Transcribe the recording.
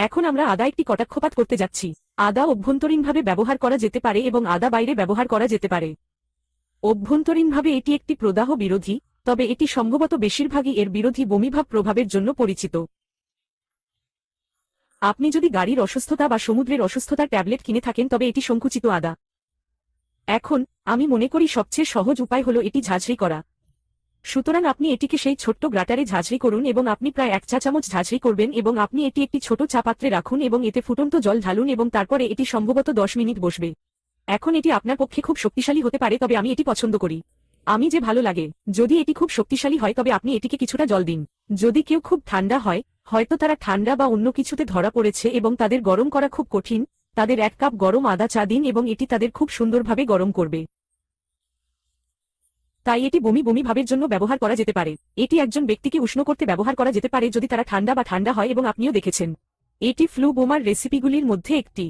এখন আমরা আদা একটি কটাক্ষপাত করতে যাচ্ছি। আদা অভ্যন্তরীণভাবে ব্যবহার করা যেতে পারে এবং আদা বাইরে ব্যবহার করা যেতে পারে। অভ্যন্তরীণভাবে এটি একটি প্রদাহ বিরোধী, তবে এটি সম্ভবত বেশিরভাগই এর বিরোধী বমিভাব প্রভাবের জন্য পরিচিত। আপনি যদি গাড়ির অসুস্থতা বা সমুদ্রের অসুস্থতার ট্যাবলেট কিনে থাকেন তবে এটি সংকুচিত আদা। এখন আমি মনে করি সবচেয়ে সহজ উপায় হলো এটি ঝাঁঝরি করা। সুতরাং আপনি এটিকে সেই ছোট্ট গ্রাটারে ঝাঁঝরি করুন এবং আপনি প্রায় 1 চা চামচ ঝাঁঝরি করবেন এবং আপনি এটি একটি ছোট চা পাত্রে রাখুন এবং এতে ফুটন্ত জল ঢালুন এবং তারপরে এটি সম্ভবত 10 মিনিট বসবে। এখন এটি আপনার পক্ষে খুব শক্তিশালী হতে পারে, তবে আমি এটি পছন্দ করি। আমি যে ভালো লাগে। যদি এটি খুব শক্তিশালী হয় তবে আপনি এটিকে কিছুটা জল দিন। যদি কেউ খুব ঠান্ডা হয়, হয়তো তারা ঠান্ডা বা অন্য কিছুতে ধরা পড়েছে এবং তাদের গরম করা খুব কঠিন, তাদের 1 কাপ গরম আদা চা দিন এবং এটি তাদের খুব সুন্দরভাবে গরম করবে। তাই এটি বমি বমি ভাবের জন্য ব্যবহার করা যেতে পারে। এটি একজন ব্যক্তিকে উষ্ণ করতে ব্যবহার করা যেতে পারে যদি তারা ঠান্ডা হয় এবং আপনিও দেখেছেন। এটি ফ্লু বোমার রেসিপিগুলির মধ্যে একটি।